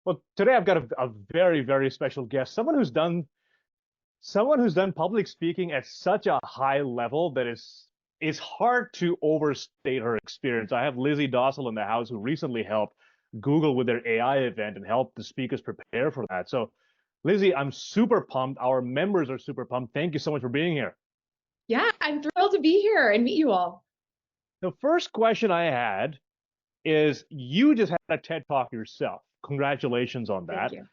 Well, today I've got a very, very special guest, someone who's done public speaking at such a high level that is hard to overstate her experience. I have Lizzie Dossel in the house who recently helped Google with their AI event and helped the speakers prepare for that. So, Lizzie, I'm super pumped. Our members are super pumped. Thank you so much for being here. Yeah, I'm thrilled to be here and meet you all. The first question I had is you just had a TED Talk yourself. Congratulations on Thank that. you.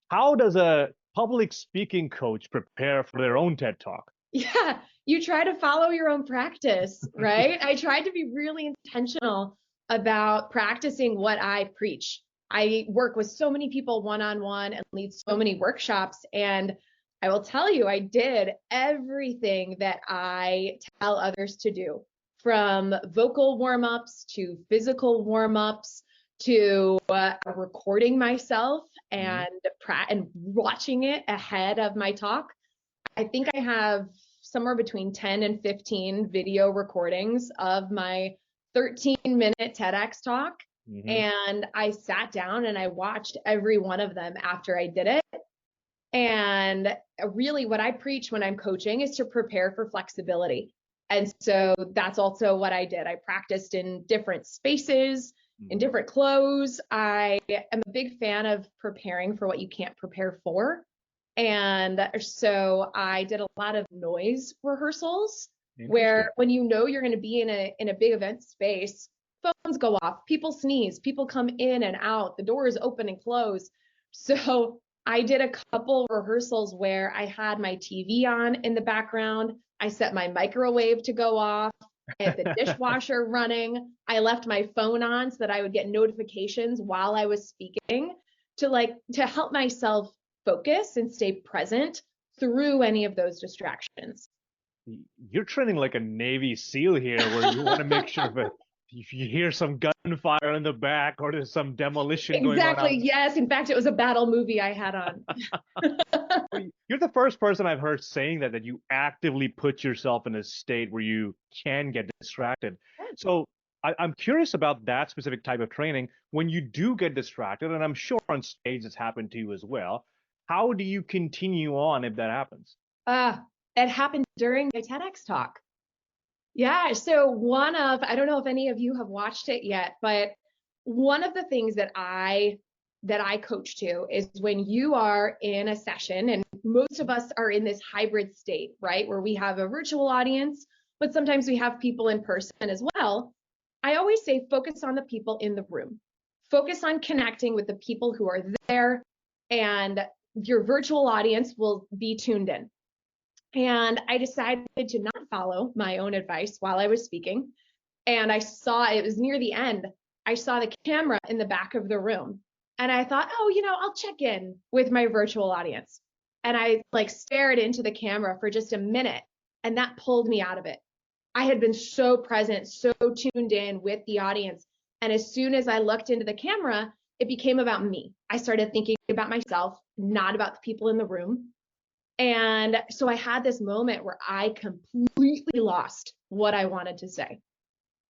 How does a public speaking coach prepare for their own TED Talk? Yeah, you try to follow your own practice, right? I tried to be really intentional about practicing what I preach. I work with so many people one-on-one and lead so many workshops. And I will tell you, I did everything that I tell others to do, from vocal warm-ups to physical warm-ups to recording myself Mhm. and watching it ahead of my talk. I think I have somewhere between 10 and 15 video recordings of my 13-minute TEDx talk. Mhm. And I sat down and I watched every one of them after I did it. And really, what I preach when I'm coaching is to prepare for flexibility. And so that's also what I did. I practiced in different spaces, in Mhm. different clothes. I am a big fan of preparing for what you can't prepare for. And so I did a lot of noise rehearsals Interesting. where when you know you're going to be in a big event space, phones go off, people sneeze, people come in and out, the doors open and close. So I did a couple rehearsals where I had my TV on in the background. I set my microwave to go off. I had the dishwasher running. I left my phone on so that I would get notifications while I was speaking to help myself focus and stay present through any of those distractions. You're training like a Navy SEAL here, where you want to make sure that if you hear some gunfire in the back or there's some demolition going on Exactly. out. Yes. In fact, it was a battle movie I had on. Well, you're the first person I've heard saying that you actively put yourself in a state where you can get distracted. So I'm curious about that specific type of training. When you do get distracted, and I'm sure on stage it's happened to you as well, how do you continue on if that happens? Uh, it happened during my TEDx talk. Yeah. So I don't know if any of you have watched it yet, but one of the things that I coach to is when you are in a session, and most of us are in this hybrid state, right? Where we have a virtual audience, but sometimes we have people in person as well. I always say focus on the people in the room. Focus on connecting with the people who are there, and your virtual audience will be tuned in. And I decided to not follow my own advice while I was speaking. And I saw it was near the end. I saw the camera in the back of the room. And I thought, oh, I'll check in with my virtual audience. And I like stared into the camera for just a minute, and that pulled me out of it. I had been so present, so tuned in with the audience. And as soon as I looked into the camera, it became about me. I started thinking about myself, not about the people in the room. And so I had this moment where I completely lost what I wanted to say.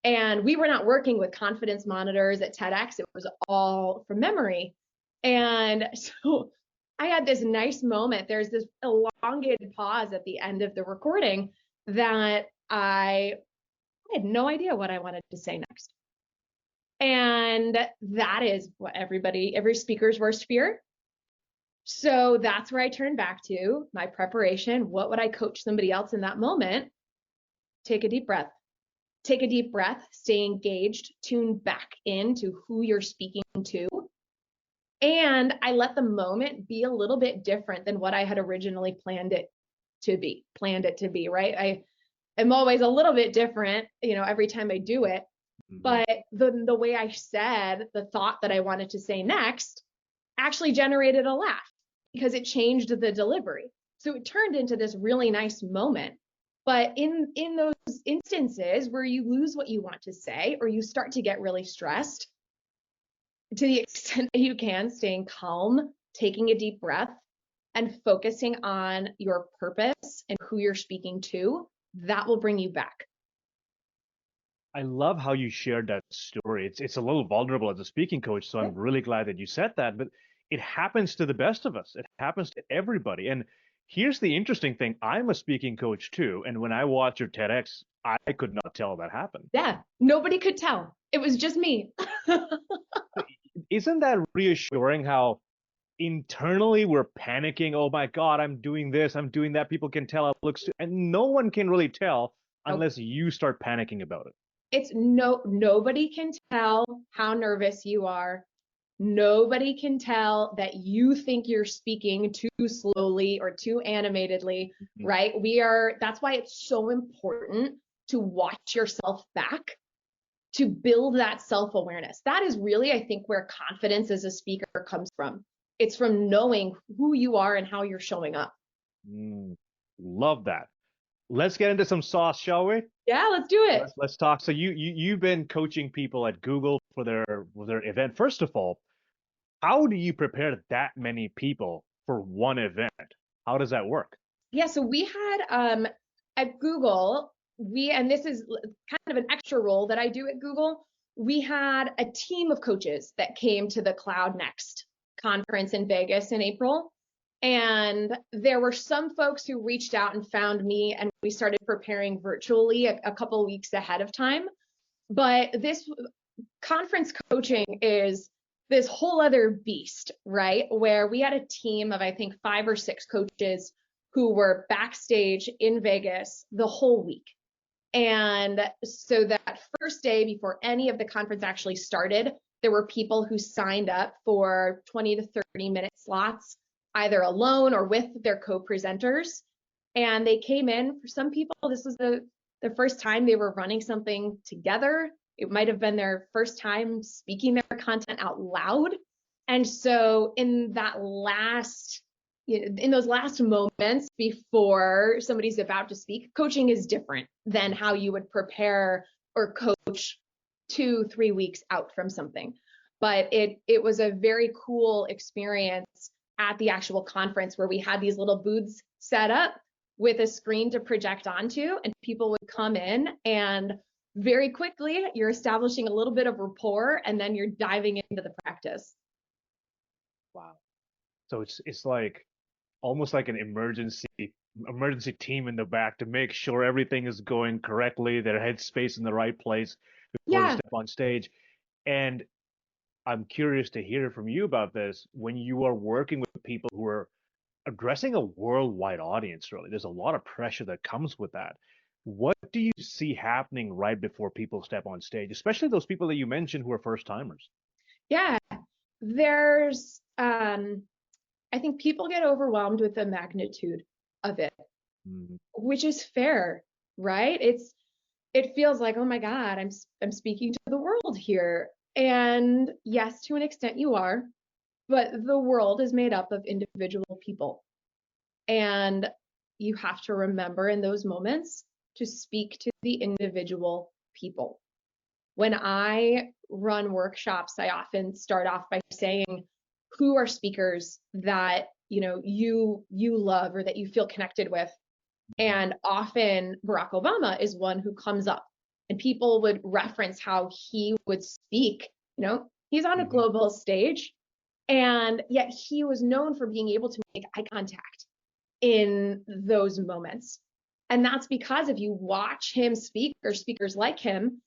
And we were not working with confidence monitors at TEDx, it was all from memory. And so I had this nice moment. There's this elongated pause at the end of the recording that I had no idea what I wanted to say next. And that is what every speaker's worst fear. So that's where I turn back to my preparation. What would I coach somebody else in that moment? Take a deep breath. Take a deep breath, stay engaged, tune back into who you're speaking to. And I let the moment be a little bit different than what I had originally planned it to be, right? I am always a little bit different, every time I do it. Mhm. But the way I said the thought that I wanted to say next actually generated a laugh because it changed the delivery. So it turned into this really nice moment. But in those instances where you lose what you want to say or you start to get really stressed, to the extent that you can, staying calm, taking a deep breath, and focusing on your purpose and who you're speaking to, that will bring you back. I love how you shared that story. It's a little vulnerable as a speaking coach, so I'm really glad that you said that. But it happens to the best of us. It happens to everybody. And here's the interesting thing. I'm a speaking coach too. And when I watch your TEDx, I could not tell that happened. Yeah, nobody could tell. It was just me. Isn't that reassuring how internally we're panicking? Oh my God, I'm doing this, I'm doing that. People can tell it looks, and no one can really tell Nope. unless you start panicking about it. It's nobody can tell how nervous you are. Nobody can tell that you think you're speaking too slowly or too animatedly, Mhm. right? That's why it's so important to watch yourself back, to build that self-awareness. That is really, I think, where confidence as a speaker comes from. It's from knowing who you are and how you're showing up. Love that. Let's get into some sauce, shall we? Yeah, let's do it. Let's talk. So you've been coaching people at Google for their event. First of all, how do you prepare that many people for one event? How does that work? Yeah, so we had at Google, and this is kind of an extra role that I do at Google, we had a team of coaches that came to the Cloud Next conference in Vegas in April. And there were some folks who reached out and found me, and we started preparing virtually a couple of weeks ahead of time. But this conference coaching is this whole other beast, right? Where we had a team of, I think, 5 or 6 coaches who were backstage in Vegas the whole week. And so that first day before any of the conference actually started, there were people who signed up for 20 to 30-minute slots, either alone or with their co-presenters. And they came in. For some people, this was the first time they were running something together. It might have been their first time speaking their content out loud. And so in those last moments before somebody's about to speak, coaching is different than how you would prepare or coach 2-3 weeks out from something. But it was a very cool experience at the actual conference where we had these little booths set up with a screen to project onto, and people would come in, and very quickly you're establishing a little bit of rapport, and then you're diving into the practice. Wow. So it's like almost like an emergency team in the back to make sure everything is going correctly, their headspace in the right place before you Yeah. step on stage. And I'm curious to hear from you about this. When you are working with people who are addressing a worldwide audience, really, there's a lot of pressure that comes with that. What do you see happening right before people step on stage, especially those people that you mentioned who are first timers? Yeah. There's I think people get overwhelmed with the magnitude of it, which is fair, right? It feels like, oh my God, I'm speaking to the world here. And yes, to an extent you are, but the world is made up of individual people. And you have to remember in those moments to speak to the individual people. When I run workshops, I often start off by saying, who are speakers that you love or that you feel connected with? And often Barack Obama is one who comes up, and people would reference how he would speak. He's on a global stage, and yet he was known for being able to make eye contact in those moments. And that's because if you watch him speak, or speakers like him,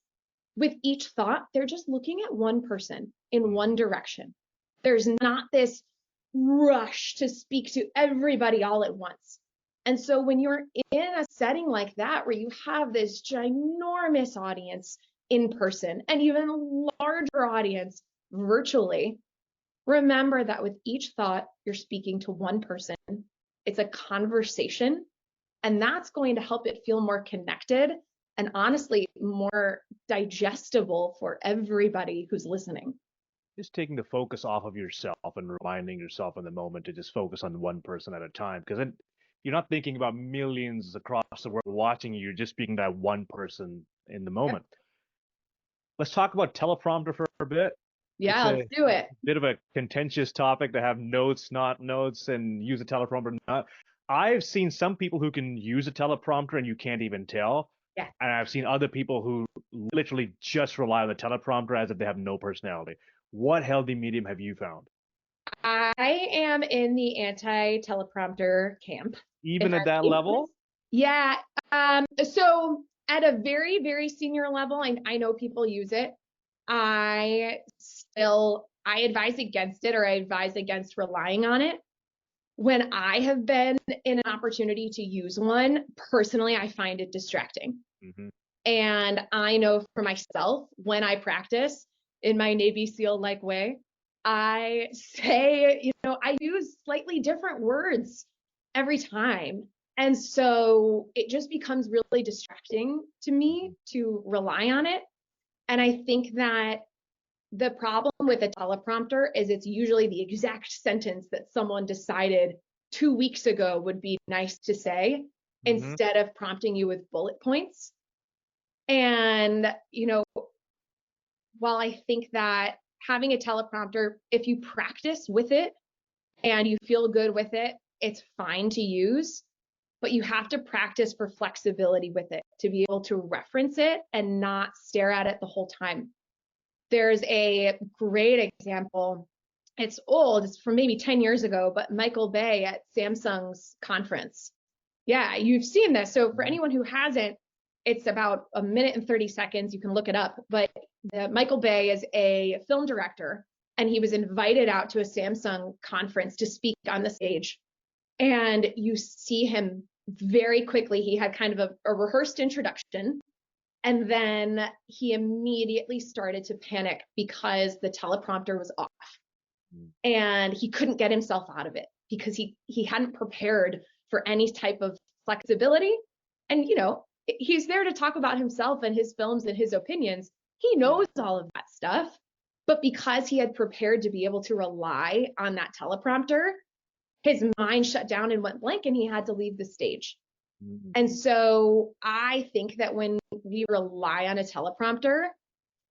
with each thought, they're just looking at one person in one direction. There's not this rush to speak to everybody all at once. And so when you're in a setting like that, where you have this ginormous audience in person and even a larger audience virtually, remember that with each thought, you're speaking to one person. It's a conversation, and that's going to help it feel more connected and honestly more digestible for everybody who's listening. Just taking the focus off of yourself and reminding yourself in the moment to just focus on one person at a time, because then you're not thinking about millions across the world watching you. You're just speaking to that one person in the moment. Yep. Let's talk about teleprompter for a bit. Yeah, let's do it. Bit of a contentious topic to have notes, not notes, and use a teleprompter, not. I've seen some people who can use a teleprompter and you can't even tell. Yeah. And I've seen other people who literally just rely on the teleprompter as if they have no personality. What healthy medium have you found? I am in the anti-teleprompter camp, if Even at I'm that being honest. level? Yeah. So at a very, very senior level, I know people use it. I advise against it, or I advise against relying on it. When I have been in an opportunity to use one, personally, I find it distracting. Hmm. And I know for myself, when I practice in my Navy SEAL like way, I say, I use slightly different words every time. And so it just becomes really distracting to me to rely on it. And I think that the problem with a teleprompter is it's usually the exact sentence that someone decided 2 weeks ago would be nice to say Hmm. instead of prompting you with bullet points. And, while I think that having a teleprompter, if you practice with it and you feel good with it, it's fine to use, but you have to practice for flexibility with it to be able to reference it and not stare at it the whole time. There's a great example. It's old, it's from maybe 10 years ago, but Michael Bay at Samsung's conference. Yeah, you've seen this. So for anyone who hasn't, it's about a minute and 30 seconds. You can look it up. But Michael Bay is a film director, and he was invited out to a Samsung conference to speak on the stage. And you see him very quickly. He had kind of a rehearsed introduction. And then he immediately started to panic because the teleprompter was off and he couldn't get himself out of it because he hadn't prepared for any type of flexibility. And he's there to talk about himself and his films and his opinions. He knows all of that stuff, but because he had prepared to be able to rely on that teleprompter, his mind shut down and went blank and he had to leave the stage. And so I think that when we rely on a teleprompter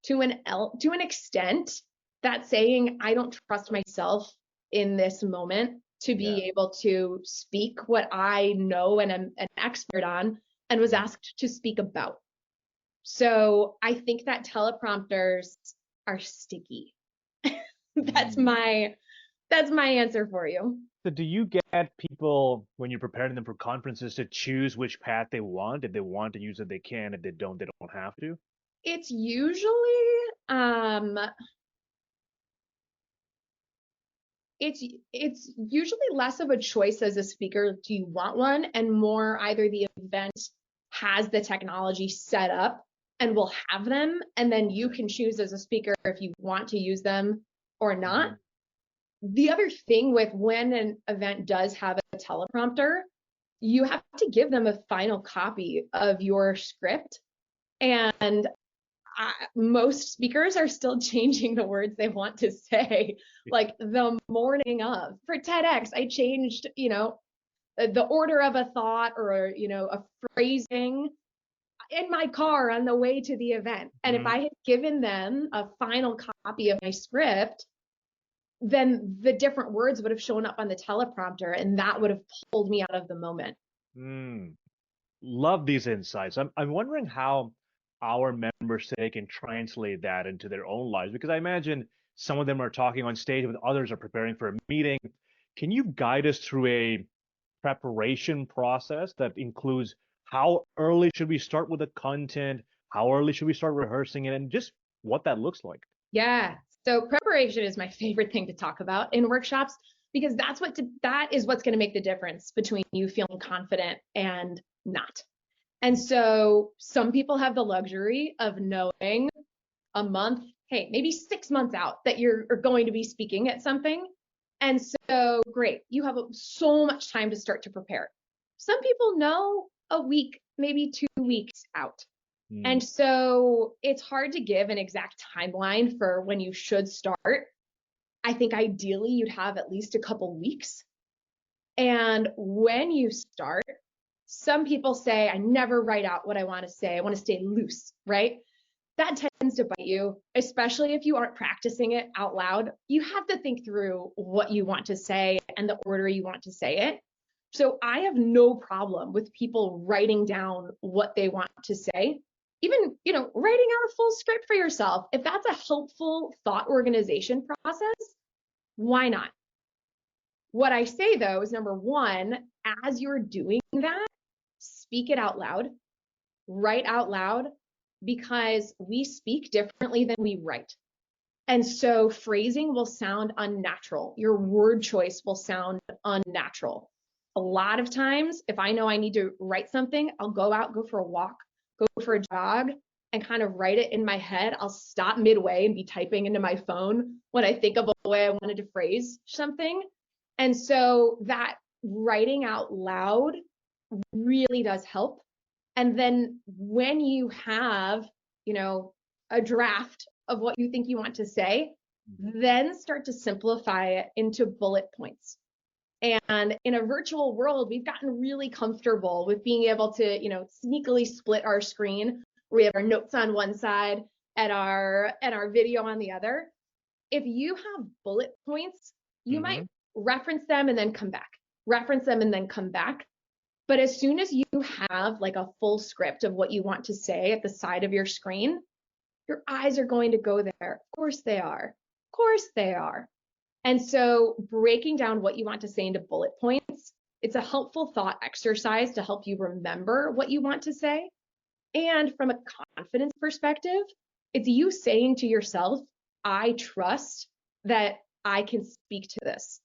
to an extent, that saying I don't trust myself in this moment to Yeah. be able to speak what I know and am an expert on and was asked to speak about. So I think that teleprompters are sticky. that's Mm. my that's my answer for you. So do you get people when you're preparing them for conferences to choose which path they want? If they want to use it, they can. If they don't have to. It's usually um it's usually less of a choice as a speaker, do you want one, and more either the event has the technology set up and will have them, and then you can choose as a speaker if you want to use them or not. Mm. The other thing with when an event does have a teleprompter, you have to give them a final copy of your script. And most speakers are still changing the words they want to say. Like the morning of, for TEDx, I changed, the order of a thought or, a phrasing in my car on the way to the event. And if I Mhm. had given them a final copy of my script, then the different words would have shown up on the teleprompter and that would have pulled me out of the moment. Mm. Love these insights. I'm wondering how our members today can translate that into their own lives because I imagine some of them are talking on stage, but others are preparing for a meeting. Can you guide us through a preparation process that includes how early should we start with the content? How early should we start rehearsing it? And just what that looks like? Yeah. So preparation is my favorite thing to talk about in workshops because that is what's going to make the difference between you feeling confident and not. And so some people have the luxury of knowing a month, hey, maybe 6 months out that you're going to be speaking at something. And so great, you have so much time to start to prepare. Some people know a week, maybe 2 weeks out. Mm. And so it's hard to give an exact timeline for when you should start. I think ideally you'd have at least a couple weeks. And when you start, some people say, I never write out what I want to say. I want to stay loose, right? That tends to bite you, especially if you aren't practicing it out loud. You have to think through what you want to say and the order you want to say it. So I have no problem with people writing down what they want to say. Even, writing out a full script for yourself. If that's a helpful thought organization process, why not? What I say though is number one, as you're doing that, speak it out loud, write out loud, because we speak differently than we write. And so phrasing will sound unnatural. Your word choice will sound unnatural. A lot of times, if I know I need to write something, I'll go out, go for a walk, go for a jog, and kind of write it in my head. I'll stop midway and be typing into my phone when I think of a way I wanted to phrase something. And so that writing out loud really does help. And then when you have, a draft of what you think you want to say, then start to simplify it into bullet points. And in a virtual world, we've gotten really comfortable with being able to, sneakily split our screen. We have our notes on one side and our video on the other. If you have bullet points, you might reference them and then come back, reference them and then come back. But as soon as you have like a full script of what you want to say at the side of your screen, your eyes are going to go there. Of course they are. Of course they are. And so breaking down what you want to say into bullet points, it's a helpful thought exercise to help you remember what you want to say. And from a confidence perspective, it's you saying to yourself, I trust that I can speak to this.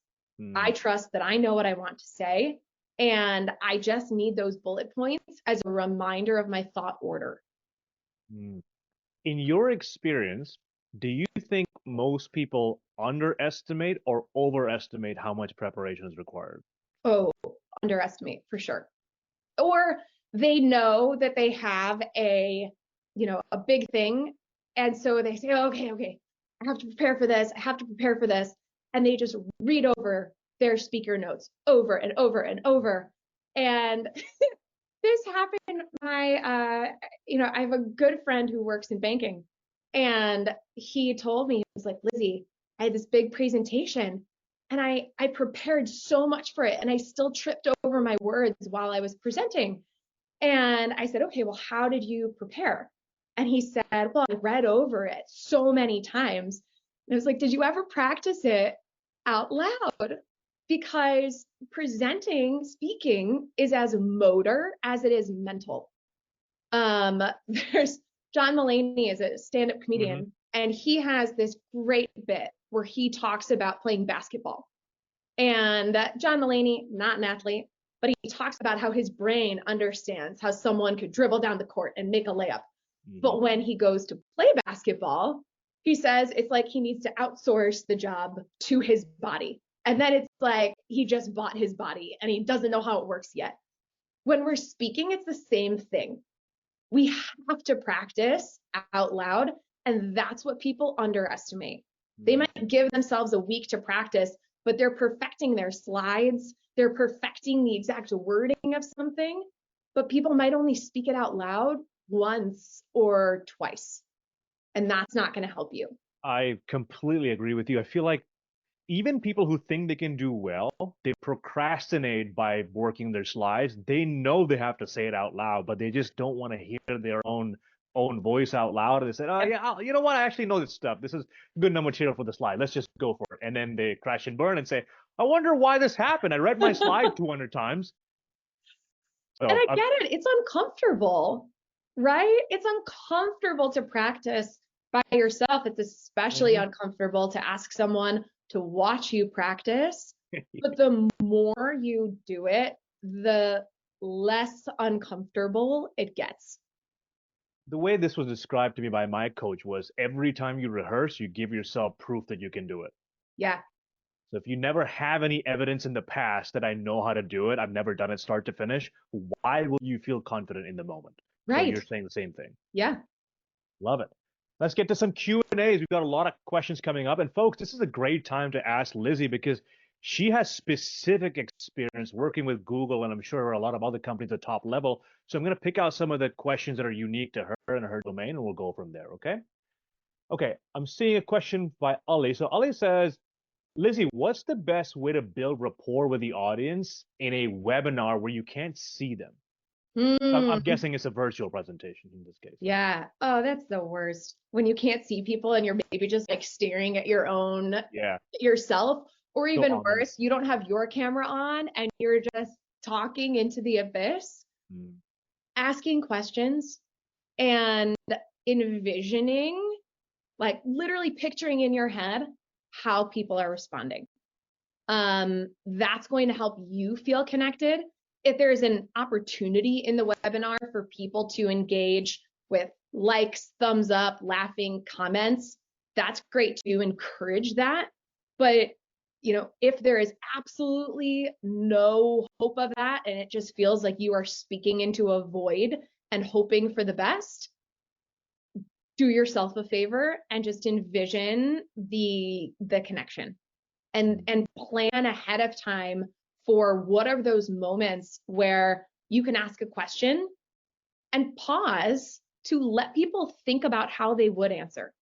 I trust that I know what I want to say. And I just need those bullet points as a reminder of my thought order. In your experience, do you think most people underestimate or overestimate how much preparation is required? Oh, underestimate for sure. Or they know that they have a big thing. And so they say, okay, I have to prepare for this. I have to prepare for this. And they just read over their speaker notes over and over and over. And this happened. I have a good friend who works in banking, and he told me, he was like, Lizzie, I had this big presentation and I prepared so much for it, and I still tripped over my words while I was presenting. And I said, okay, well, how did you prepare? And he said, well, I read over it so many times. And I was like, did you ever practice it out loud? Because speaking is as motor as it is mental. There's John Mulaney is a stand-up comedian, and he has this great bit where he talks about playing basketball. And John Mulaney, not an athlete, but he talks about how his brain understands how someone could dribble down the court and make a layup. But when he goes to play basketball, he says it's like he needs to outsource the job to his body. And then it's like he just bought his body and he doesn't know how it works yet. When we're speaking, it's the same thing. We have to practice out loud, and that's what people underestimate. They might give themselves a week to practice, but they're perfecting their slides. They're perfecting the exact wording of something, but people might only speak it out loud once or twice, and that's not going to help you. I completely agree with you. I feel like even people who think they can do well, they procrastinate by working their slides. They know they have to say it out loud, but they just don't want to hear their own voice out loud. And they say, oh yeah, you know what? I actually know this stuff. This is good enough material for the slide. Let's just go for it. And then they crash and burn and say, I wonder why this happened. I read my slide 200 times. So, and I get it. It's uncomfortable, right? It's uncomfortable to practice by yourself. It's especially uncomfortable to ask someone to watch you practice. But the more you do it, the less uncomfortable it gets. The way this was described to me by my coach was every time you rehearse, you give yourself proof that you can do it. Yeah. So if you never have any evidence in the past that I know how to do it, I've never done it start to finish, why will you feel confident in the moment? Right. So you're saying the same thing. Yeah. Love it. Let's get to some Q&As. We've got a lot of questions coming up. And folks, this is a great time to ask Lizzie because she has specific experience working with Google, and I'm sure a lot of other companies at top level. So I'm going to pick out some of the questions that are unique to her and her domain, and we'll go from there, okay? Okay, I'm seeing a question by Ali. So Ali says, Lizzie, what's the best way to build rapport with the audience in a webinar where you can't see them? I'm guessing it's a virtual presentation in this case. Yeah. Oh, that's the worst. When you can't see people and you're maybe just like staring at your own yourself, Or Go even on. worse, you don't have your camera on and you're just talking into the abyss, Mm, asking questions and envisioning, like literally picturing in your head how people are responding. That's going to help you feel connected. If there's an opportunity in the webinar for people to engage with likes, thumbs up, laughing, comments, that's great to encourage that. But if there is absolutely no hope of that and it just feels like you are speaking into a void and hoping for the best, do yourself a favor and just envision the connection and plan ahead of time for what are those moments where you can ask a question and pause to let people think about how they would answer,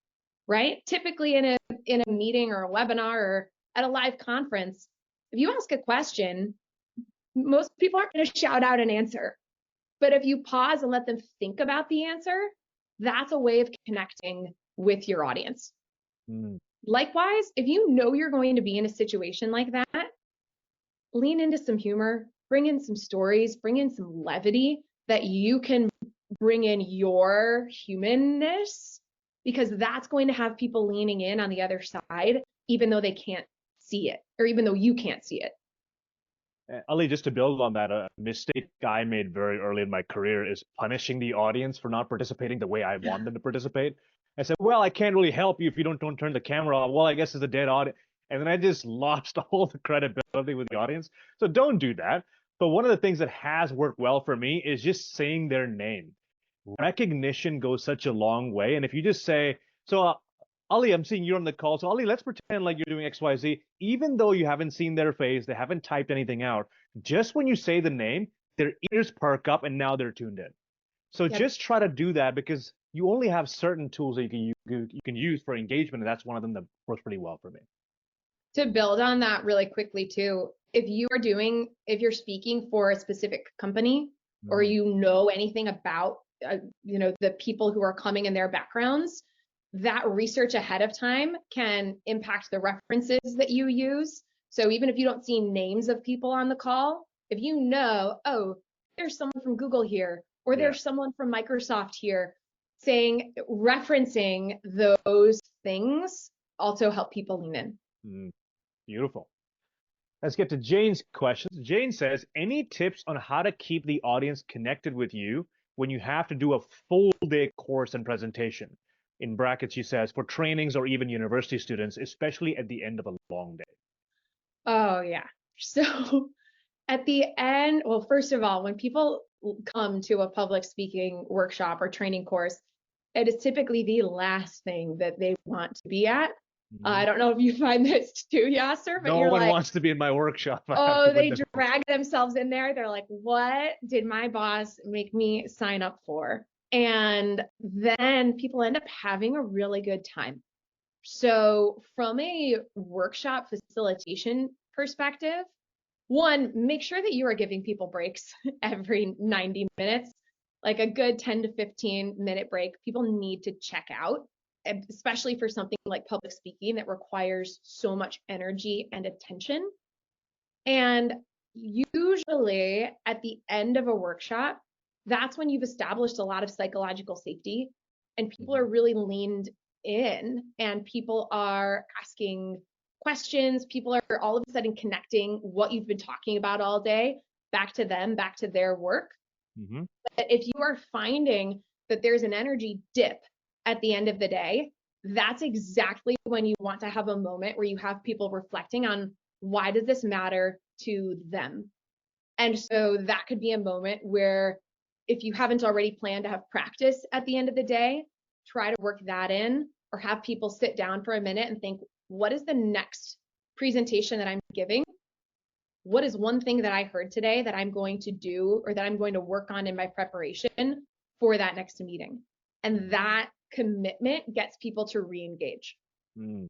right? Typically in a meeting or a webinar or at a live conference, if you ask a question, most people aren't going to shout out an answer. But if you pause and let them think about the answer, that's a way of connecting with your audience. mm. Likewise, if you know you're going to be in a situation like that, lean into some humor, bring in some stories, bring in some levity that you can bring in your humanness, because that's going to have people leaning in on the other side, even though they can't see it, or even though you can't see it. Ali, just to build on that, a mistake I made very early in my career is punishing the audience for not participating the way I want them to participate. I said, well, I can't really help you if you don't turn the camera on. Well, I guess it's a dead audience. And then I just lost all the credibility with the audience. So don't do that. But one of the things that has worked well for me is just saying their name. Recognition goes such a long way. And if you just say, so Ali, I'm seeing you on the call. So Ali, let's pretend like you're doing XYZ, even though you haven't seen their face, they haven't typed anything out. Just when you say the name, their ears perk up and now they're tuned in. So Yep. just try to do that because you only have certain tools that you can use for engagement, and that's one of them that works pretty well for me. To build on that really quickly too, if you're speaking for a specific company or Mm, you know anything about the people who are coming in their backgrounds, that research ahead of time can impact the references that you use. So even if you don't see names of people on the call, if you know, oh, there's someone from Google here, or yeah. there's someone from Microsoft here, referencing those things also help people lean in. Mm, beautiful. Let's get to Jane's questions. Jane says, any tips on how to keep the audience connected with you when you have to do a full day course and presentation? In brackets, she says, for trainings or even university students, especially at the end of a long day. Oh, yeah. So at the end, well, first of all, when people come to a public speaking workshop or training course, it is typically the last thing that they want to be at. I Mhm. don't know if you find this too, Yasser, but No you're one like, wants to be in my workshop. I have to oh, put they them. drag themselves in there. They're like, what did my boss make me sign up for? And then people end up having a really good time. So from a workshop facilitation perspective, one, make sure that you are giving people breaks every 90 minutes, like a good 10 to 15-minute break. People need to check out, especially for something like public speaking that requires so much energy and attention. And usually at the end of a workshop, that's when you've established a lot of psychological safety and people are Mhm. really leaned in and people are asking questions. People are all of a sudden connecting what you've been talking about all day back to them, back to their work. Mhm. But if you are finding that there's an energy dip at the end of the day, that's exactly when you want to have a moment where you have people reflecting on why does this matter to them. And so that could be a moment where if you haven't already planned to have practice at the end of the day, try to work that in or have people sit down for a minute and think, what is the next presentation that I'm giving? What is one thing that I heard today that I'm going to do or that I'm going to work on in my preparation for that next meeting? And that commitment gets people to re-engage. Mm.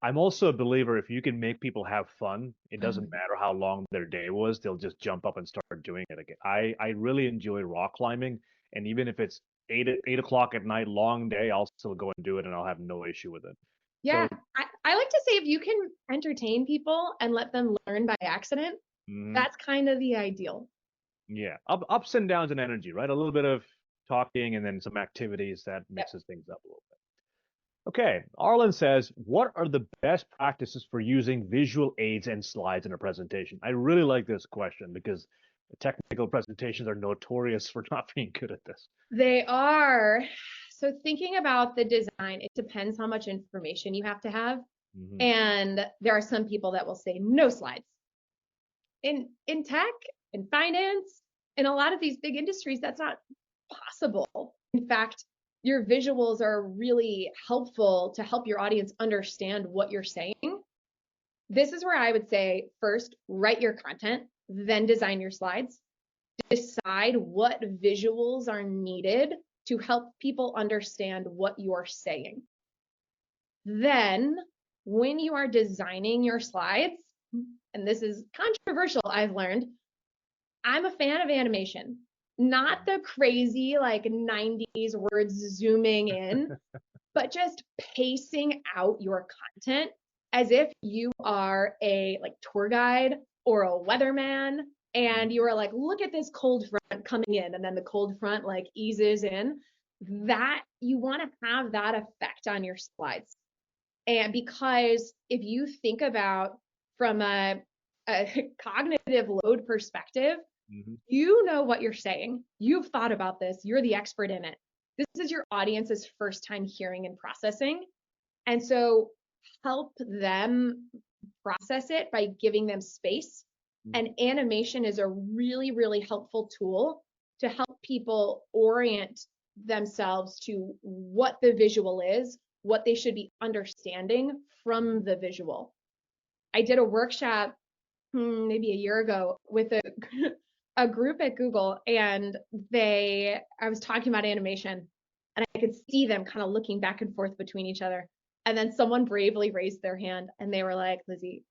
I'm also a believer if you can make people have fun, it doesn't matter how long their day was, they'll just jump up and start doing it again. I really enjoy rock climbing, and even if it's 8 o'clock at night, long day, I'll still go and do it, and I'll have no issue with it. Yeah, So I like to say if you can entertain people and let them learn by accident, Hmm. that's kind of the ideal. Yeah, ups and downs in energy, right? A little bit of talking and then some activities that Yep. mixes things up a little bit. Okay, Arlen says, what are the best practices for using visual aids and slides in a presentation? I really like this question because technical presentations are notorious for not being good at this. They are. So thinking about the design, it depends how much information you have to have. Hmm. And there are some people that will say no slides. In tech, in finance, in a lot of these big industries, that's not possible. In fact, your visuals are really helpful to help your audience understand what you're saying. This is where I would say first, write your content, then design your slides. Decide what visuals are needed to help people understand what you're saying. Then, when you are designing your slides, and this is controversial, I've learned, I'm a fan of animation, not the crazy like 90s words zooming in, but just pacing out your content as if you are a like tour guide or a weatherman and you are like, look at this cold front coming in, and then the cold front like eases in. That you want to have that effect on your slides. And because if you think about from a cognitive load perspective, Hmm. you know what you're saying. You've thought about this. You're the expert in it. This is your audience's first time hearing and processing. And so help them process it by giving them space. And animation is a really, really helpful tool to help people orient themselves to what the visual is, what they should be understanding from the visual. I did a workshop maybe a year ago with a group at Google, and I was talking about animation, and I could see them kind of looking back and forth between each other. And then someone bravely raised their hand and they were like, Lizzie,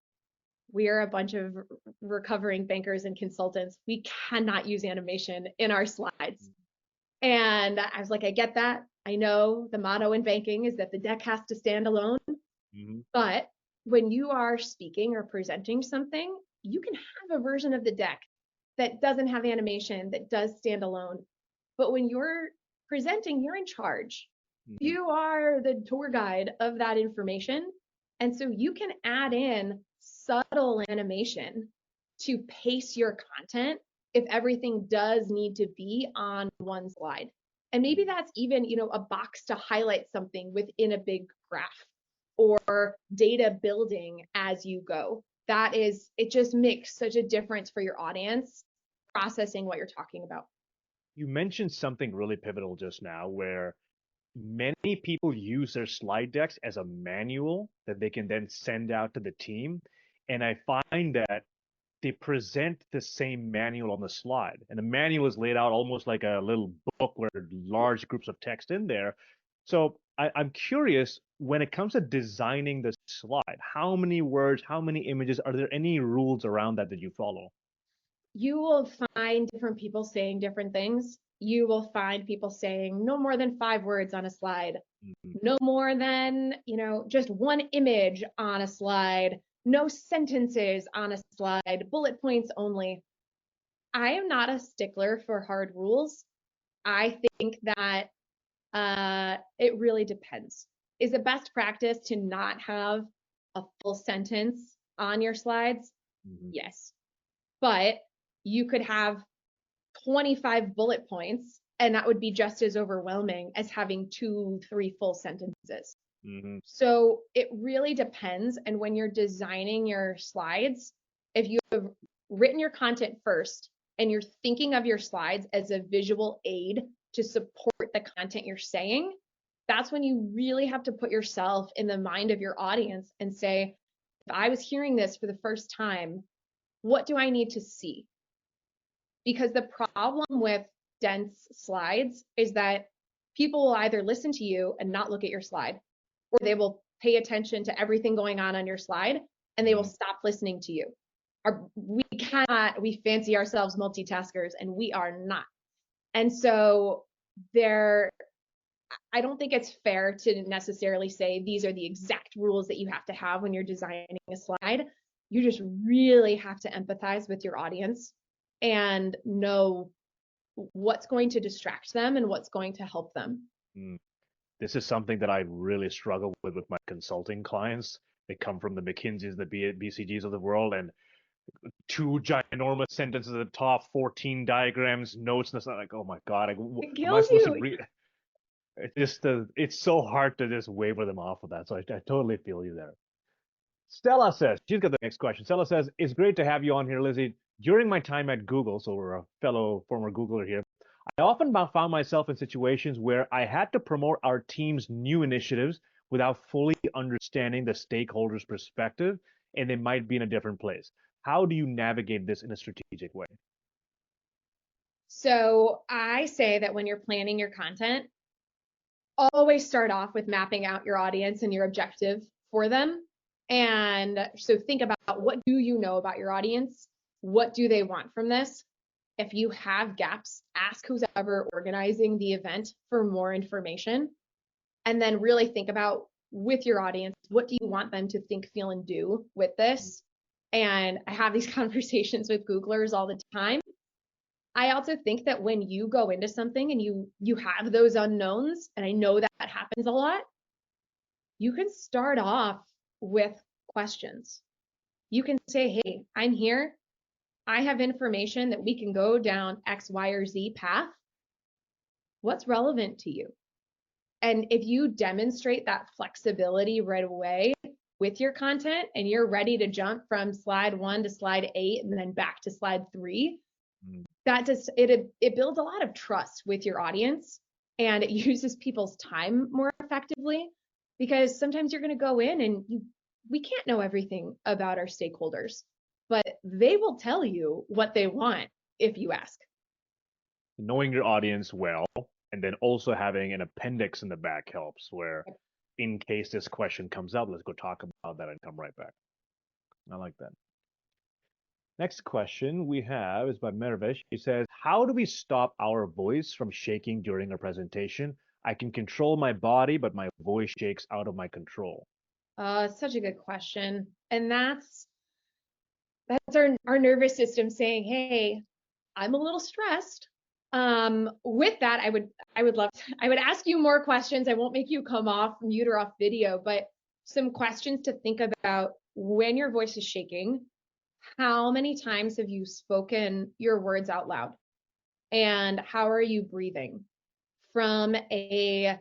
we are a bunch of recovering bankers and consultants. We cannot use animation in our slides. And I was like, I get that. I know the motto in banking is that the deck has to stand alone. Hmm. But when you are speaking or presenting something, you can have a version of the deck that doesn't have animation, that does stand alone. But when you're presenting, you're in charge. Hmm. You are the tour guide of that information. And so you can add in subtle animation to pace your content if everything does need to be on one slide. And maybe that's even, a box to highlight something within a big graph or data building as you go. It just makes such a difference for your audience processing what you're talking about. You mentioned something really pivotal just now where many people use their slide decks as a manual that they can then send out to the team. And I find that they present the same manual on the slide. And the manual is laid out almost like a little book where there are large groups of text in there. So I'm curious, when it comes to designing the slide, how many words, how many images, are there any rules around that you follow? You will find different people saying different things. You will find people saying no more than 5 words on a slide, Mhm. no more than, just one image on a slide, no sentences on a slide, bullet points only. I am not a stickler for hard rules. I think that it really depends. Is it best practice to not have a full sentence on your slides? Mhm. Yes. But you could have 25 bullet points, and that would be just as overwhelming as having 2, 3 full sentences. Mhm. So it really depends. And when you're designing your slides, if you have written your content first and you're thinking of your slides as a visual aid to support the content you're saying, that's when you really have to put yourself in the mind of your audience and say, if I was hearing this for the first time, what do I need to see? Because the problem with dense slides is that people will either listen to you and not look at your slide, or they will pay attention to everything going on your slide and they will Mhm. stop listening to you. We fancy ourselves multitaskers and we are not. And so there, I don't think it's fair to necessarily say these are the exact rules that you have to have when you're designing a slide. You just really have to empathize with your audience and know what's going to distract them and what's going to help them. Mm. This is something that I really struggle with my consulting clients. They come from the McKinseys, the BCGs of the world, and two ginormous sentences at the top, 14 diagrams, notes, and it's not like, oh my God, It am I kills supposed to you. read? It's so hard to just waver them off of that. So I totally feel you there. Stella says, she's got the next question. Stella says, it's great to have you on here, Lizzie. During my time at Google, so we're a fellow former Googler here, I often found myself in situations where I had to promote our team's new initiatives without fully understanding the stakeholders' perspective, and they might be in a different place. How do you navigate this in a strategic way? So I say that when you're planning your content, always start off with mapping out your audience and your objective for them. And so think about, what do you know about your audience? What do they want from this? If you have gaps, ask who's ever organizing the event for more information. And then really think about, with your audience, what do you want them to think, feel, and do with this? And I have these conversations with Googlers all the time. I also think that when you go into something and you have those unknowns, and I know that happens a lot, you can start off with questions. You can say, hey, I'm here. I have information that we can go down X, Y, or Z path. What's relevant to you? And if you demonstrate that flexibility right away with your content, and you're ready to jump from slide 1 to slide 8 and then back to slide 3, that just it builds a lot of trust with your audience, and it uses people's time more effectively, because sometimes you're going to go in and we can't know everything about our stakeholders, but they will tell you what they want if you ask. Knowing your audience well, and then also having an appendix in the back helps, where in case this question comes up, let's go talk about that and come right back. I like that. Next question we have is by Mervesh. He says, how do we stop our voice from shaking during a presentation? I can control my body, but my voice shakes out of my control. Such a good question. And that's our nervous system saying, hey, I'm a little stressed. With that, I would ask you more questions. I won't make you come off mute or off video, but some questions to think about when your voice is shaking. How many times have you spoken your words out loud? And how are you breathing? From a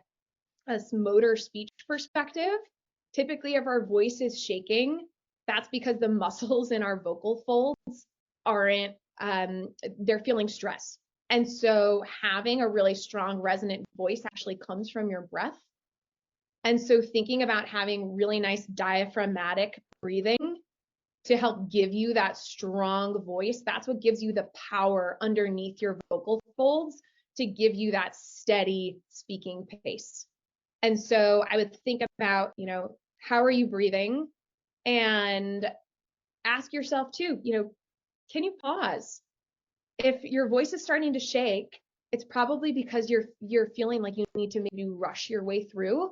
motor speech perspective, typically if our voice is shaking, that's because the muscles in our vocal folds aren't, they're feeling stress. And so having a really strong resonant voice actually comes from your breath. And so thinking about having really nice diaphragmatic breathing to help give you that strong voice, that's what gives you the power underneath your vocal folds to give you that steady speaking pace. And so I would think about, how are you breathing? And ask yourself too, can you pause? If your voice is starting to shake, it's probably because you're feeling like you need to maybe rush your way through.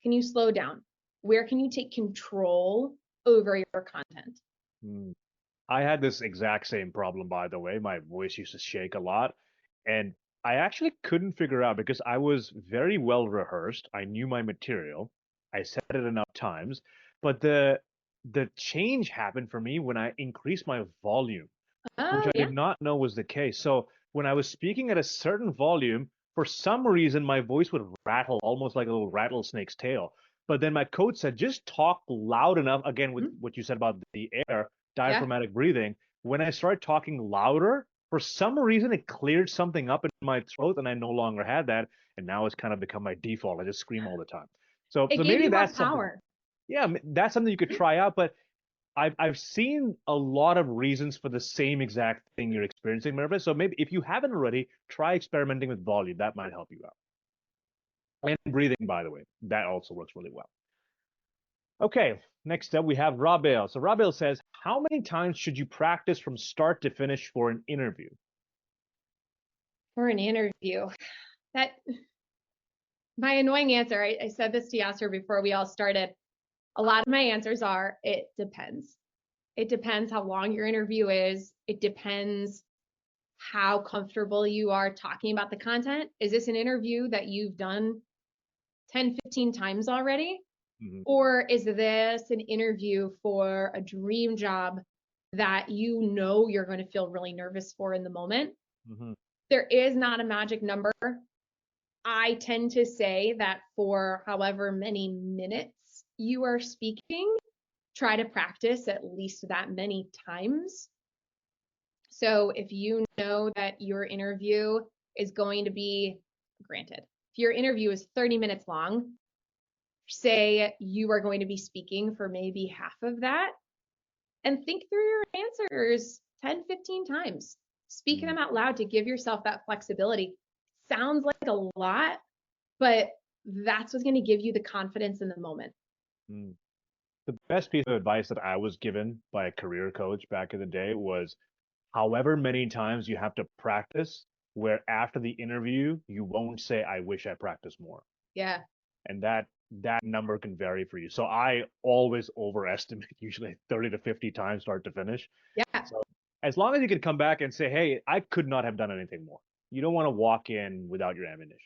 Can you slow down? Where can you take control over your content? I had this exact same problem, by the way. My voice used to shake a lot, and I actually couldn't figure out, because I was very well rehearsed. I knew my material. I said it enough times, but the change happened for me when I increased my volume, which Oh, I yeah. did not know was the case. So when I was speaking at a certain volume, for some reason my voice would rattle almost like a little rattlesnake's tail. But then my coach said, just talk loud enough, again, with what you said about the air, Yeah. diaphragmatic breathing. When I started talking louder, for some reason it cleared something up in my throat, and I no longer had that. And now it's kind of become my default. I just scream all the time. So It gave maybe you more that's something. power. Yeah, that's something you could try out. But I've seen a lot of reasons for the same exact thing you're experiencing, Mervis. So maybe if you haven't already, try experimenting with volume. That might help you out. And breathing, by the way, that also works really well. Okay, next up we have Rabel. So Rabel says, how many times should you practice from start to finish for an interview? For an interview, that my annoying answer, I said this to Yasser before we all started. A lot of my answers are, it depends. It depends how long your interview is. It depends how comfortable you are talking about the content. Is this an interview that you've done 10, 15 times already? Mhm. Or is this an interview for a dream job that you know you're going to feel really nervous for in the moment? Mhm. There is not a magic number. I tend to say that for however many minutes you are speaking, try to practice at least that many times. So if you know that your interview is going to be, granted, if your interview is 30 minutes long, say you are going to be speaking for maybe half of that, and think through your answers 10, 15 times. Speaking Mhm. them out loud to give yourself that flexibility. Sounds like a lot, but that's what's going to give you the confidence in the moment. Mm. The best piece of advice that I was given by a career coach back in the day was however many times you have to practice, where after the interview, you won't say, I wish I practiced more. Yeah. And that number can vary for you. So I always overestimate, usually 30 to 50 times start to finish. Yeah. So as long as you can come back and say, hey, I could not have done anything more. You don't want to walk in without your ammunition.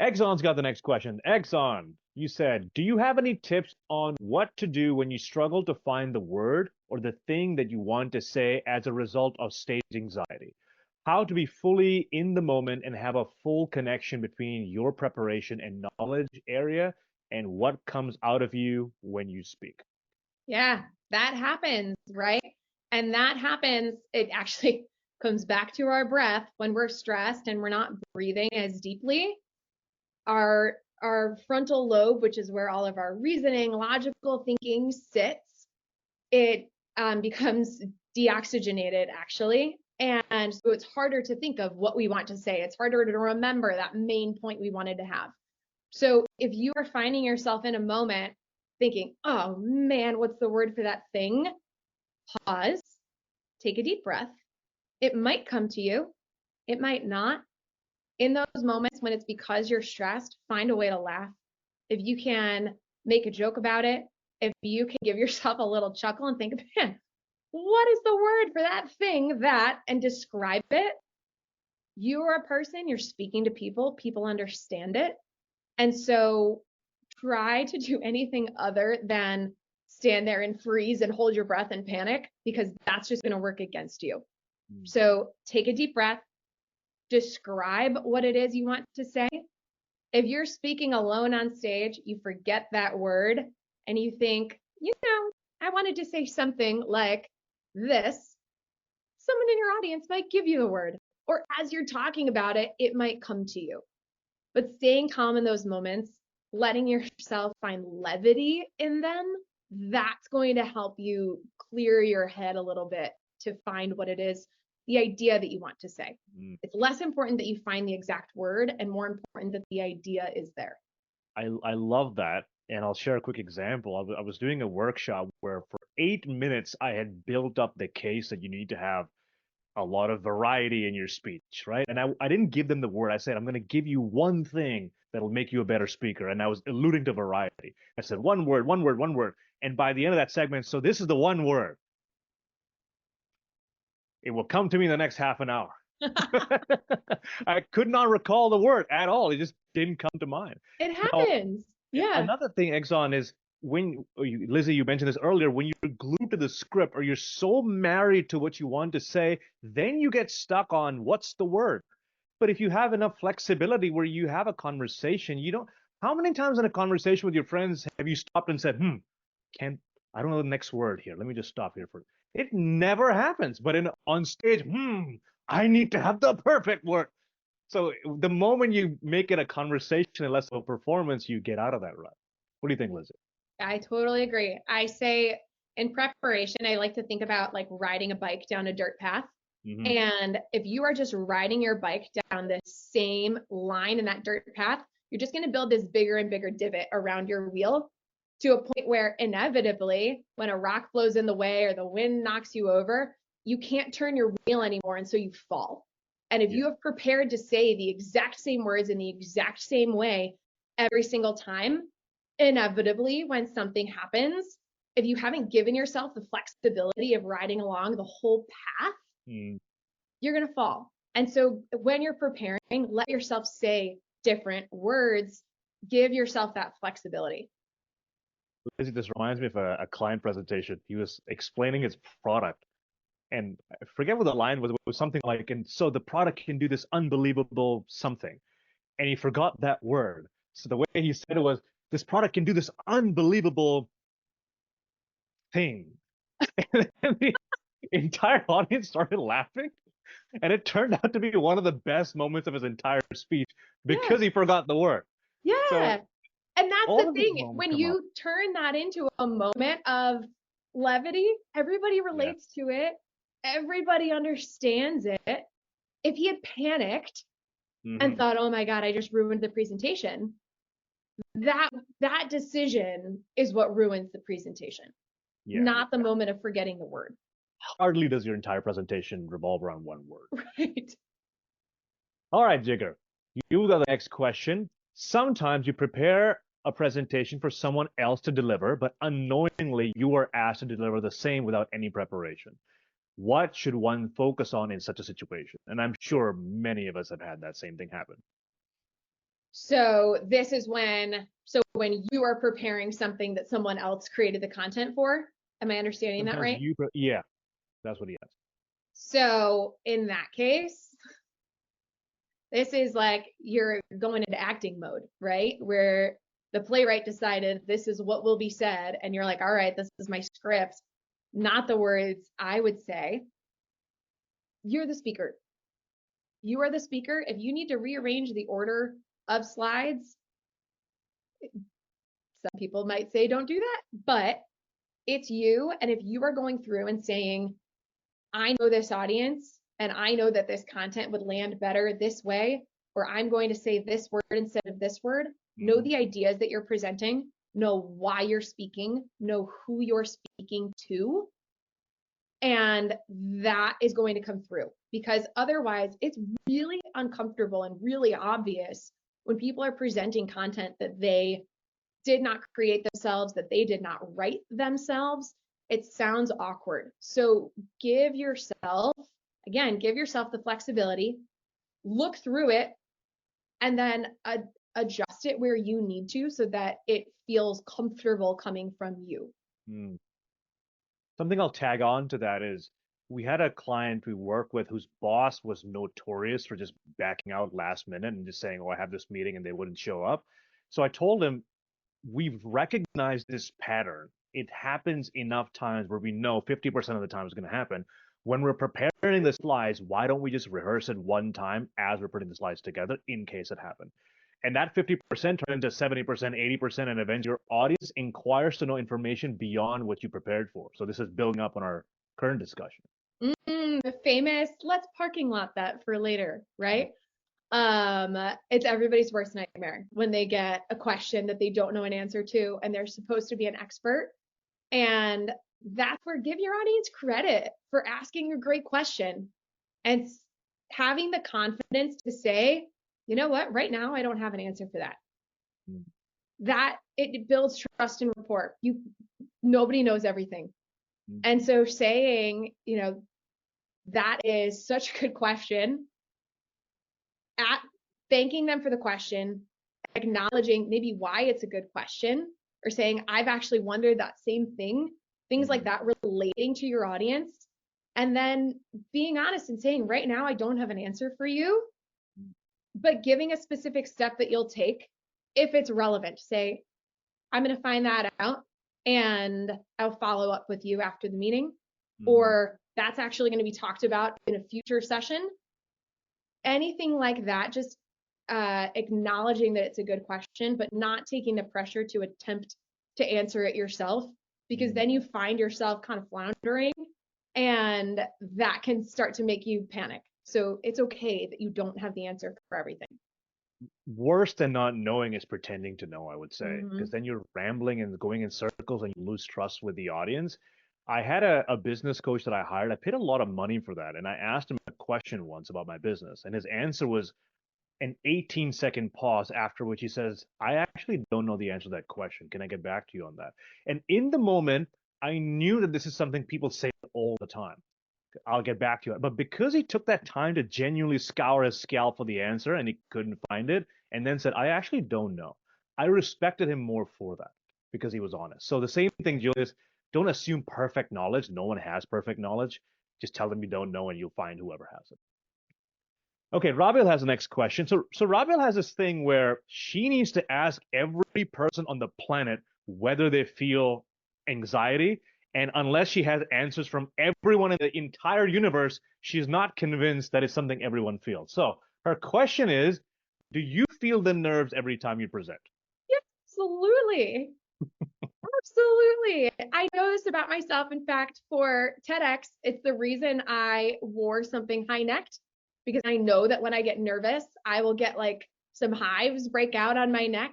Exxon's got the next question. Exxon, you said, do you have any tips on what to do when you struggle to find the word or the thing that you want to say as a result of stage anxiety? How to be fully in the moment and have a full connection between your preparation and knowledge area and what comes out of you when you speak. Yeah. That happens, right? And that happens, it actually comes back to our breath when we're stressed and we're not breathing as deeply. Our frontal lobe, which is where all of our reasoning, logical thinking sits, it becomes deoxygenated actually. And so it's harder to think of what we want to say. It's harder to remember that main point we wanted to have. So if you are finding yourself in a moment thinking, oh man, what's the word for that thing? Pause, take a deep breath. It might come to you, it might not. In those moments when it's because you're stressed, find a way to laugh. If you can make a joke about it, if you can give yourself a little chuckle and think, man, what is the word for that thing that, and describe it. You're a person, you're speaking to people, people understand it. And so try to do anything other than stand there and freeze and hold your breath and panic, because that's just going to work against you. Mm. So take a deep breath, describe what it is you want to say. If you're speaking alone on stage, you forget that word and you think, I wanted to say something like this. Someone in your audience might give you the word, or as you're talking about it, it might come to you. But staying calm in those moments, letting yourself find levity in them, that's going to help you clear your head a little bit to find what it is, the idea that you want to say. Mm. It's less important that you find the exact word and more important that the idea is there. I love that. And I'll share a quick example. I was doing a workshop where for 8 minutes I had built up the case that you need to have a lot of variety in your speech, right? And I didn't give them the word. I said, I'm going to give you one thing that'll make you a better speaker. And I was alluding to variety. I said, one word, one word, one word. And by the end of that segment, so this is the one word. It will come to me in the next half an hour. I could not recall the word at all. It just didn't come to mind. It Now, happens. Yeah. another thing, Exxon, is Lizzie, you mentioned this earlier, when you're glued to the script or you're so married to what you want to say, then you get stuck on what's the word. But if you have enough flexibility where you have a conversation, you don't. How many times in a conversation with your friends have you stopped and said, can't, I don't know the next word here. Let me just stop here for it. Never happens. But on stage, I need to have the perfect word. So the moment you make it a conversation and less of a performance, you get out of that rut. What do you think, Lizzie? I totally agree. I say in preparation, I like to think about like riding a bike down a dirt path. Mm-hmm. And if you are just riding your bike down the same line in that dirt path, you're just going to build this bigger and bigger divot around your wheel to a point where inevitably, when a rock blows in the way or the wind knocks you over, you can't turn your wheel anymore. And so you fall. And if you have prepared to say the exact same words in the exact same way every single time, inevitably when something happens, if you haven't given yourself the flexibility of riding along the whole path, you're going to fall. And so when you're preparing, let yourself say different words, give yourself that flexibility. This reminds me of a client presentation. He was explaining his product, and I forget what the line was. It was something like, and so the product can do this unbelievable something. And he forgot that word. So the way he said it was, this product can do this unbelievable thing. And the entire audience started laughing. And it turned out to be one of the best moments of his entire speech because he forgot the word. Yeah. So and that's all the of these thing. moments When come you up. turn that into a moment of levity, everybody relates to it. Everybody understands it. If he had panicked and thought, oh my God, I just ruined the presentation, that decision is what ruins the presentation, not the moment of forgetting the word. Hardly does your entire presentation revolve around one word. Right. All right, Jigar, you got the next question. Sometimes you prepare a presentation for someone else to deliver, but unknowingly you are asked to deliver the same without any preparation. What should one focus on in such a situation? And I'm sure many of us have had that same thing happen. So this is when you are preparing something that someone else created the content for. Am I understanding that right? Yeah, that's what he asked. So in that case, this is like you're going into acting mode, right? Where the playwright decided this is what will be said, and you're like, all right, this is my script, not the words I would say. You're the speaker. You are the speaker. If you need to rearrange the order of slides, some people might say don't do that, but it's you. And if you are going through and saying, I know this audience and I know that this content would land better this way, or I'm going to say this word instead of this word, know the ideas that you're presenting, know why you're speaking, know who you're speaking to. And that is going to come through, because otherwise it's really uncomfortable and really obvious when people are presenting content that they did not create themselves, that they did not write themselves. It sounds awkward. So give yourself the flexibility, look through it, and then adjust it where you need to so that it feels comfortable coming from you. Something I'll tag on to that is we had a client we work with whose boss was notorious for just backing out last minute and just saying, oh, I have this meeting, and they wouldn't show up. So I told him, we've recognized this pattern. It happens enough times where we know 50% of the time it's going to happen. When we're preparing the slides, why don't we just rehearse it one time as we're putting the slides together in case it happened? And that 50% turns into 70%, 80%, and eventually your audience inquires to know information beyond what you prepared for. So this is building up on our current discussion. The famous, let's parking lot that for later, right? It's everybody's worst nightmare when they get a question that they don't know an answer to and they're supposed to be an expert. And that's where, give your audience credit for asking a great question and having the confidence to say, you know what, right now I don't have an answer for that. That it builds trust and rapport. Nobody knows everything. And so saying, that is such a good question, thanking them for the question, acknowledging maybe why it's a good question, or saying, I've actually wondered that same thing, things like that, relating to your audience. And then being honest and saying, right now, I don't have an answer for you, but giving a specific step that you'll take if it's relevant. Say, I'm going to find that out and I'll follow up with you after the meeting, or that's actually going to be talked about in a future session. Anything like that, just acknowledging that it's a good question, but not taking the pressure to attempt to answer it yourself, because then you find yourself kind of floundering and that can start to make you panic. So it's okay that you don't have the answer for everything. Worse than not knowing is pretending to know, I would say, because then you're rambling and going in circles and you lose trust with the audience. I had a business coach that I hired. I paid a lot of money for that. And I asked him a question once about my business. And his answer was an 18-second pause, after which he says, I actually don't know the answer to that question. Can I get back to you on that? And in the moment, I knew that this is something people say all the time. I'll get back to you. But because he took that time to genuinely scour his scalp for the answer and he couldn't find it, and then said, I actually don't know, I respected him more for that because he was honest. So the same thing, Julius, don't assume perfect knowledge. No one has perfect knowledge. Just tell them you don't know and you'll find whoever has it. Okay, Rabil has the next question. So Rabil has this thing where she needs to ask every person on the planet whether they feel anxiety, and unless she has answers from everyone in the entire universe, she's not convinced that it's something everyone feels. So her question is, do you feel the nerves every time you present? Yeah, absolutely. Absolutely. I know this about myself. In fact, for TEDx, it's the reason I wore something high necked, because I know that when I get nervous, I will get like some hives break out on my neck.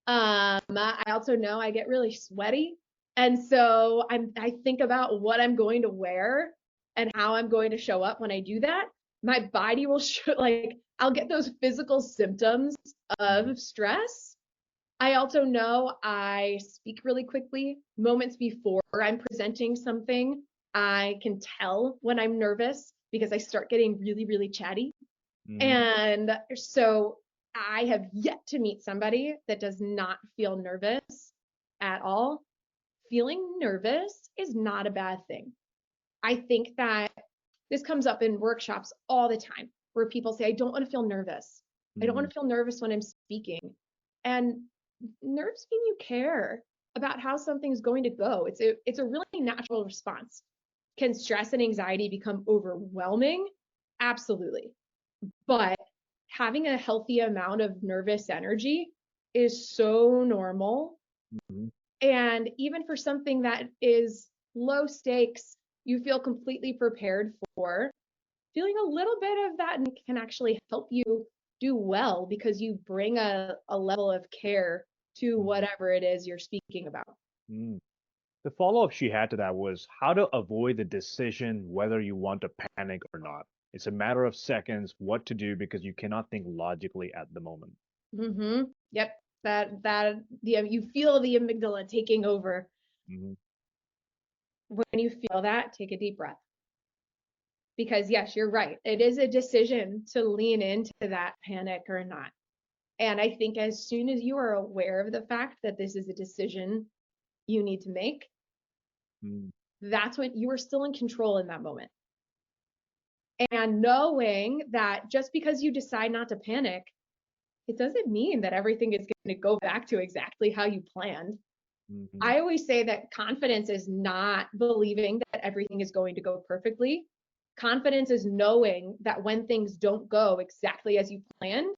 I also know I get really sweaty. And so I think about what I'm going to wear and how I'm going to show up when I do that. My body will show, like, I'll get those physical symptoms of stress. I also know I speak really quickly. Moments before I'm presenting something, I can tell when I'm nervous because I start getting really, really chatty. And so I have yet to meet somebody that does not feel nervous at all. Feeling nervous is not a bad thing. I think that this comes up in workshops all the time where people say, I don't want to feel nervous. I don't want to feel nervous when I'm speaking. And nerves mean you care about how something's going to go. It's a really natural response. Can stress and anxiety become overwhelming? Absolutely. But having a healthy amount of nervous energy is so normal. Mm-hmm. And even for something that is low stakes, you feel completely prepared for, feeling a little bit of that can actually help you do well because you bring a level of care to whatever it is you're speaking about. Mm. The follow-up she had to that was how to avoid the decision whether you want to panic or not. It's a matter of seconds what to do because you cannot think logically at the moment. Mm-hmm. Yep. Yeah, you feel the amygdala taking over. Mm-hmm. When you feel that, take a deep breath. Because yes, you're right. It is a decision to lean into that panic or not. And I think as soon as you are aware of the fact that this is a decision you need to make, that's when you are still in control in that moment. And knowing that just because you decide not to panic, it doesn't mean that everything is going to go back to exactly how you planned. I always say that confidence is not believing that everything is going to go perfectly. Confidence is knowing that when things don't go exactly as you planned,